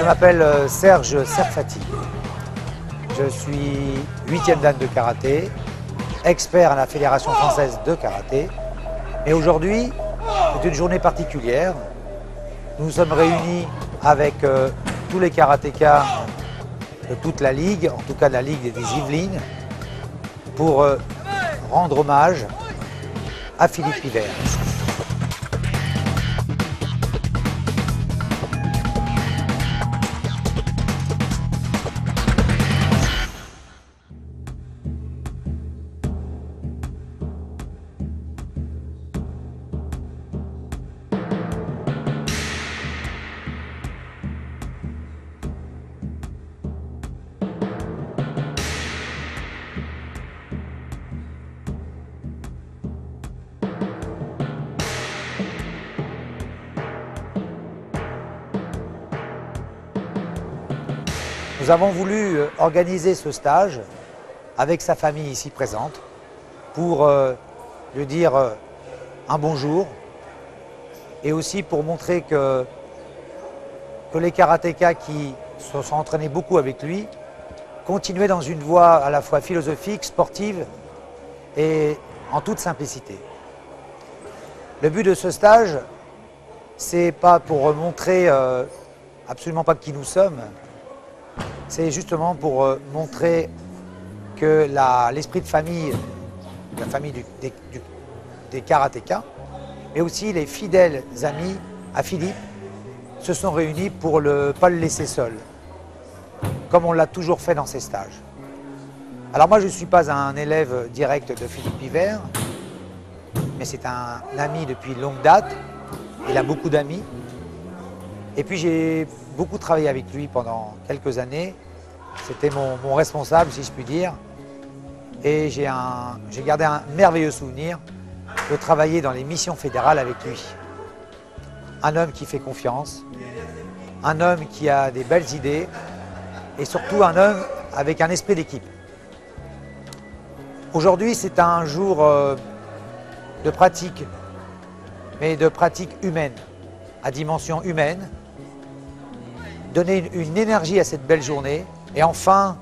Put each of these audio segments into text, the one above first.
m'appelle Serge Serfati. Je suis 8e dan de karaté, expert à la Fédération française de karaté. Et aujourd'hui, c'est une journée particulière. Nous nous sommes réunis avec tous les karatékas de toute la Ligue, en tout cas de la Ligue des Yvelines, pour rendre hommage à Philippe Pivert. Nous avons voulu organiser ce stage avec sa famille ici présente pour lui dire un bonjour et aussi pour montrer que les karatékas qui se sont entraînés beaucoup avec lui continuaient dans une voie à la fois philosophique, sportive et en toute simplicité. Le but de ce stage, c'est pas pour montrer absolument pas qui nous sommes, c'est justement pour montrer que l'esprit de famille, la famille des karatékas, mais aussi les fidèles amis à Philippe, se sont réunis pour ne pas le laisser seul, comme on l'a toujours fait dans ses stages. Alors moi, je ne suis pas un élève direct de Philippe Pivert, mais c'est un ami depuis longue date. Il a beaucoup d'amis. Et puis j'ai beaucoup travaillé avec lui pendant quelques années. C'était mon responsable, si je puis dire. Et j'ai gardé un merveilleux souvenir de travailler dans les missions fédérales avec lui. Un homme qui fait confiance, un homme qui a des belles idées et surtout un homme avec un esprit d'équipe. Aujourd'hui, c'est un jour de pratique, mais de pratique humaine, à dimension humaine. Donner une énergie à cette belle journée et enfin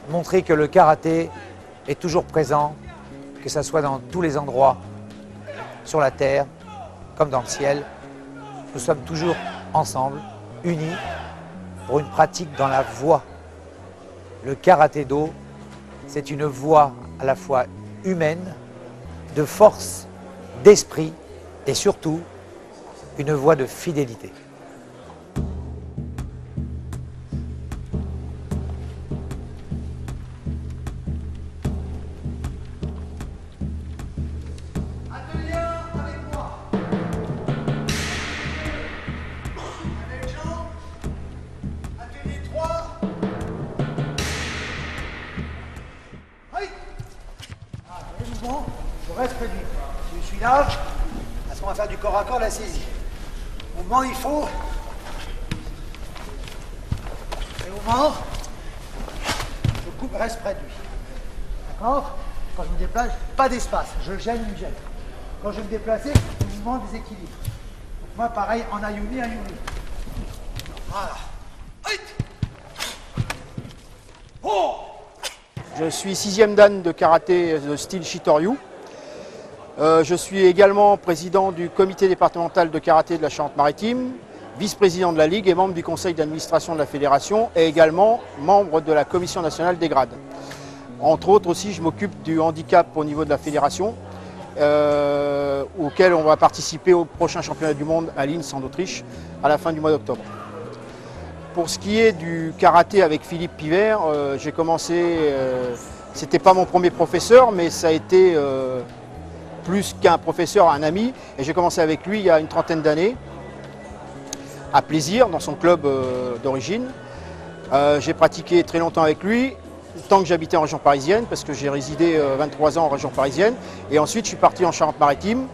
montrer que le karaté est toujours présent, que ce soit dans tous les endroits, sur la terre comme dans le ciel. Nous sommes toujours ensemble, unis, pour une pratique dans la voie. Le karaté-do, c'est une voie à la fois humaine, de force, d'esprit et surtout une voie de fidélité. Je reste réduit. Je suis là, parce qu'on va faire du corps à corps, la saisie. Mouvement, il faut. Et mouvement, je coupe, reste près de lui. D'accord? Quand je me déplace, pas d'espace. Je gêne, il me gêne. Quand je vais me déplacer, le mouvement déséquilibre. Donc moi, pareil, en ayumi, ayumi. Voilà. Oh! Je suis 6e dan de karaté de style Shitoryu. Je suis également président du comité départemental de karaté de la Charente-Maritime, vice-président de la Ligue et membre du conseil d'administration de la fédération et également membre de la commission nationale des grades. Entre autres aussi, je m'occupe du handicap au niveau de la fédération, auquel on va participer au prochain championnat du monde à Linz en Autriche à la fin du mois d'octobre. Pour ce qui est du karaté avec Philippe Pivert, j'ai commencé, c'était pas mon premier professeur, mais ça a été plus qu'un professeur, un ami. Et j'ai commencé avec lui il y a une trentaine d'années, à Plaisir, dans son club d'origine. J'ai pratiqué très longtemps avec lui, tant que j'habitais en région parisienne, parce que j'ai résidé 23 ans en région parisienne. Et ensuite, je suis parti en Charente-Maritime.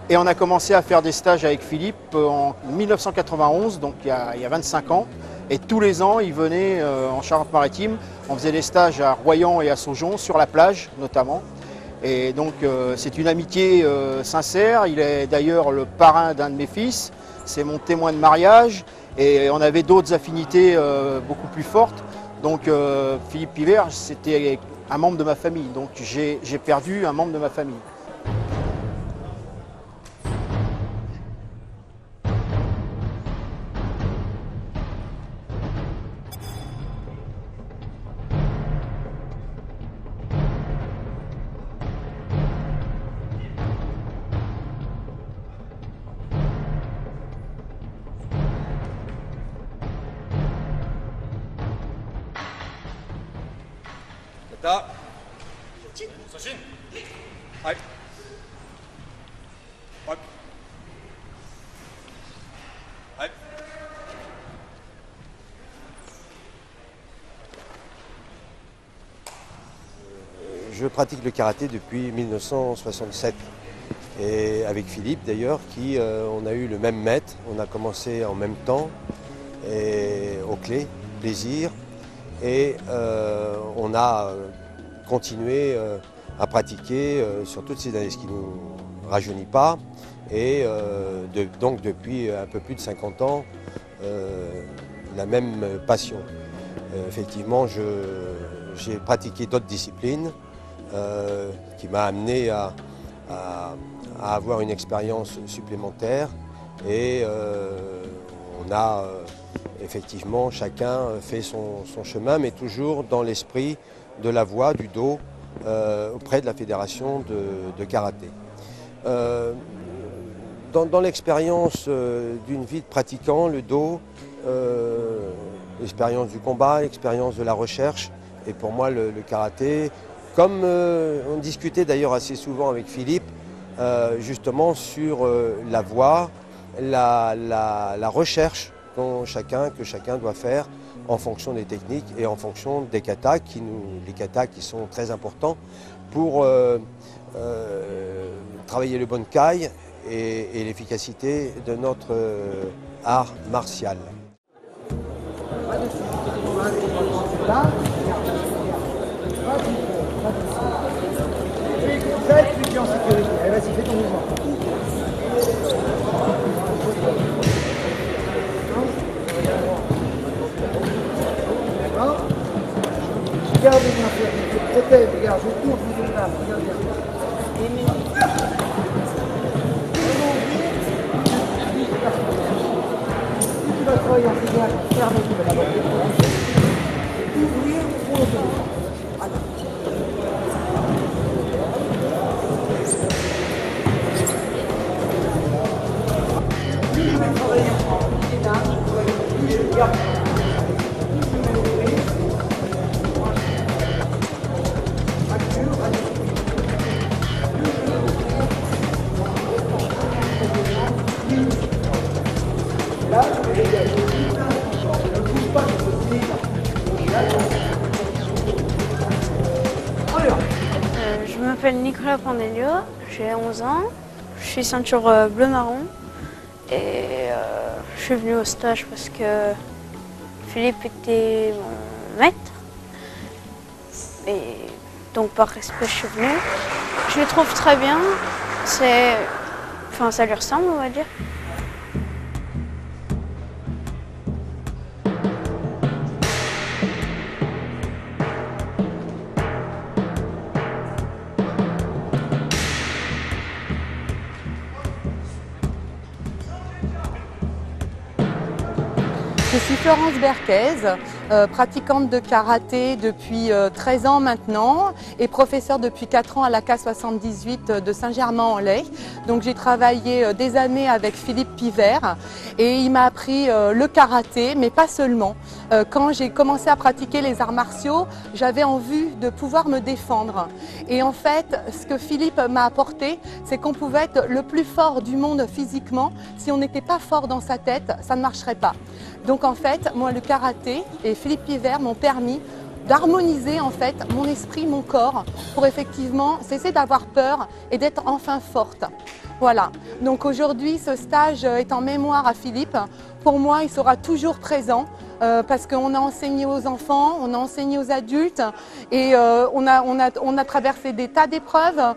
Et on a commencé à faire des stages avec Philippe en 1991, donc il y a 25 ans. Et tous les ans, il venait en Charente-Maritime. On faisait des stages à Royan et à Saujon, sur la plage notamment. Et donc c'est une amitié sincère. Il est d'ailleurs le parrain d'un de mes fils, c'est mon témoin de mariage et on avait d'autres affinités beaucoup plus fortes. Donc Philippe Pivert, c'était un membre de ma famille, donc j'ai perdu un membre de ma famille. Kata. Sachin. Hai. Hop. Hai. Je pratique le karaté depuis 1967 et avec Philippe d'ailleurs qui on a eu le même maître, on a commencé en même temps et au Clé, Plaisir et on a continué à pratiquer sur toutes ces années, ce qui ne nous rajeunit pas et donc depuis un peu plus de 50 ans la même passion. Effectivement, j'ai pratiqué d'autres disciplines qui m'a amené à avoir une expérience supplémentaire et on a effectivement chacun fait son chemin, mais toujours dans l'esprit de la voie du Do auprès de la fédération de karaté. Dans l'expérience d'une vie de pratiquant, le Do, l'expérience du combat, l'expérience de la recherche, et pour moi le karaté, comme on discutait d'ailleurs assez souvent avec Philippe, justement sur la voie, la recherche que chacun doit faire en fonction des techniques et en fonction des katas, les katas qui sont très importants pour travailler le bonkai et l'efficacité de notre art martial. Tu es en sécurité. Allez, vas-y, fais ton mouvement. D'accord. Regarde bien, je protège, regarde, je tourne, je tourne là, regarde bien. Tu vas travailler en filière, ferme, tu vas d'abord ouvrir pour l'autonomie. Je m'appelle Nicolas Pandelio, j'ai 11 ans, je suis ceinture bleu-marron et je suis venu au stage parce que Philippe était mon maître et donc par respect je suis venu. Je le trouve très bien, ça lui ressemble on va dire. Je suis Florence Berquez, pratiquante de karaté depuis 13 ans maintenant et professeure depuis 4 ans à la K78 de Saint-Germain-en-Laye. Donc j'ai travaillé des années avec Philippe Pivert et il m'a appris le karaté, mais pas seulement. Quand j'ai commencé à pratiquer les arts martiaux, j'avais envie de pouvoir me défendre. Et en fait, ce que Philippe m'a apporté, c'est qu'on pouvait être le plus fort du monde physiquement. Si on n'était pas fort dans sa tête, ça ne marcherait pas. Donc en fait, moi le karaté et Philippe Pivert m'ont permis d'harmoniser en fait mon esprit, mon corps, pour effectivement cesser d'avoir peur et d'être enfin forte. Voilà, donc aujourd'hui ce stage est en mémoire à Philippe. Pour moi, il sera toujours présent parce qu'on a enseigné aux enfants, on a enseigné aux adultes et on a traversé des tas d'épreuves,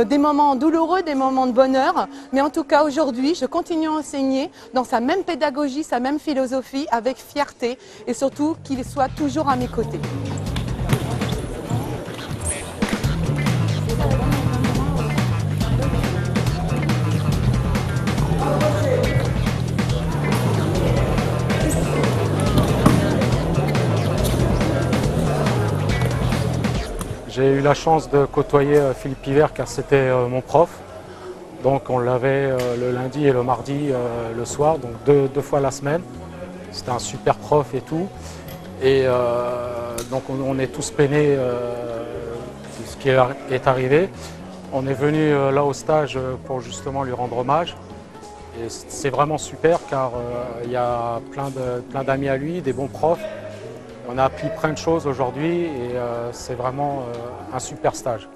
des moments douloureux, des moments de bonheur. Mais en tout cas, aujourd'hui, je continue à enseigner dans sa même pédagogie, sa même philosophie, avec fierté et surtout qu'il soit toujours à mes côtés. J'ai eu la chance de côtoyer Philippe Pivert car c'était mon prof. Donc on l'avait le lundi et le mardi le soir, donc deux fois la semaine. C'était un super prof et tout. Et donc on est tous peinés de ce qui est arrivé. On est venu là au stage pour justement lui rendre hommage. Et c'est vraiment super car il y a plein d'amis à lui, des bons profs. On a appris plein de choses aujourd'hui et c'est vraiment un super stage.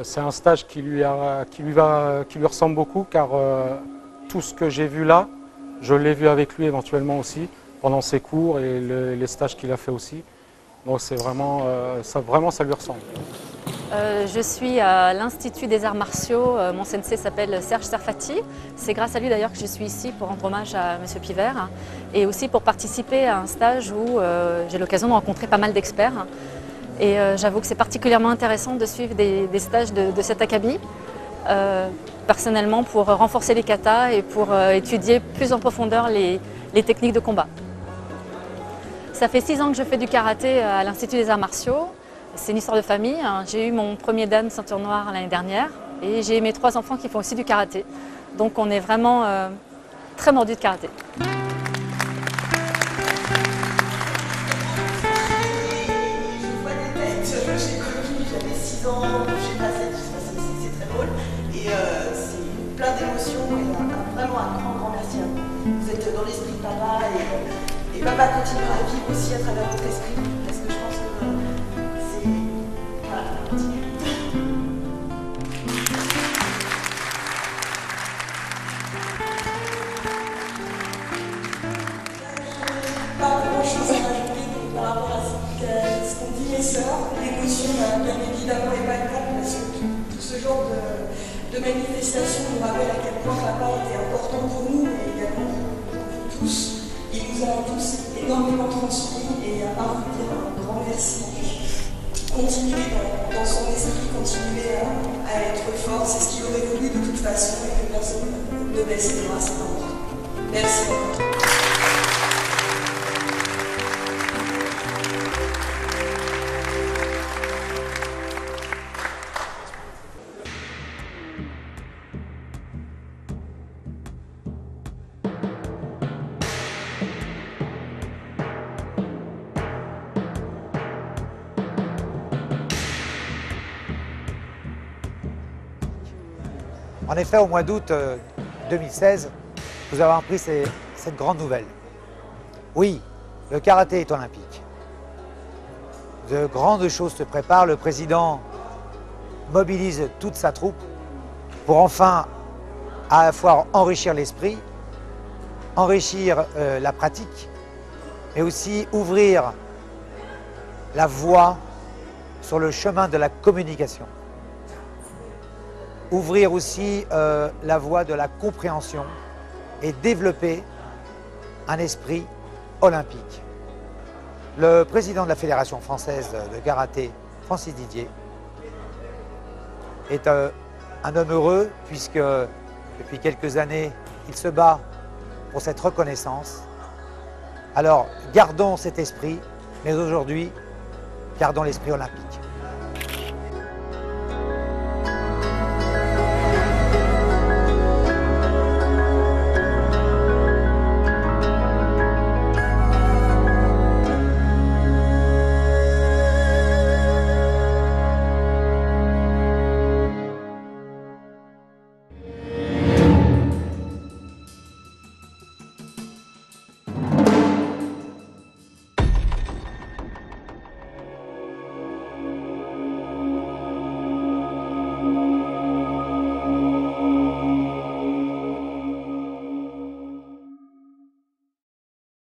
C'est un stage qui lui ressemble beaucoup car tout ce que j'ai vu là, je l'ai vu avec lui éventuellement aussi pendant ses cours et les stages qu'il a fait aussi. Donc c'est vraiment, ça lui ressemble. Je suis à l'Institut des Arts Martiaux. Mon sensei s'appelle Serge Serfati. C'est grâce à lui d'ailleurs que je suis ici pour rendre hommage à M. Pivert et aussi pour participer à un stage où j'ai l'occasion de rencontrer pas mal d'experts. Et j'avoue que c'est particulièrement intéressant de suivre des stages de cet acabit, personnellement pour renforcer les katas et pour étudier plus en profondeur les techniques de combat. Ça fait 6 ans que je fais du karaté à l'Institut des Arts Martiaux. C'est une histoire de famille. J'ai eu mon premier dan ceinture noire l'année dernière et j'ai mes 3 enfants qui font aussi du karaté. Donc on est vraiment très mordus de karaté. Je vois des têtes, j'ai connu, j'avais 6 ans, j'ai passé, c'est très drôle. Et c'est plein d'émotions et vraiment un grand merci à vous. Vous êtes dans l'esprit de papa et papa continuera à vivre aussi à travers votre esprit. Parce que je pense que c'est... Voilà, continuez. Pas grand chose à rajouter par rapport à ce qu'ont dit mes sœurs. L'émotion, bien évidemment, est palpable parce que tout ce genre de manifestation nous rappelle à quel point papa était important pour nous et également pour vous tous. Il nous a tous énormément transmis et à part vous dire un grand merci. Continuez dans son esprit, continuez à être fort, c'est ce qu'il aurait voulu de toute façon et que personne ne baisse les bras, c'est important. Merci beaucoup. En effet, au mois d'août 2016, nous avons appris cette grande nouvelle. Oui, le karaté est olympique. De grandes choses se préparent. Le président mobilise toute sa troupe pour enfin à la fois enrichir l'esprit, enrichir la pratique, mais aussi ouvrir la voie sur le chemin de la communication. Ouvrir aussi la voie de la compréhension et développer un esprit olympique. Le président de la Fédération française de karaté, Francis Didier, est un homme heureux puisque depuis quelques années, il se bat pour cette reconnaissance. Alors, gardons cet esprit, mais aujourd'hui, gardons l'esprit olympique.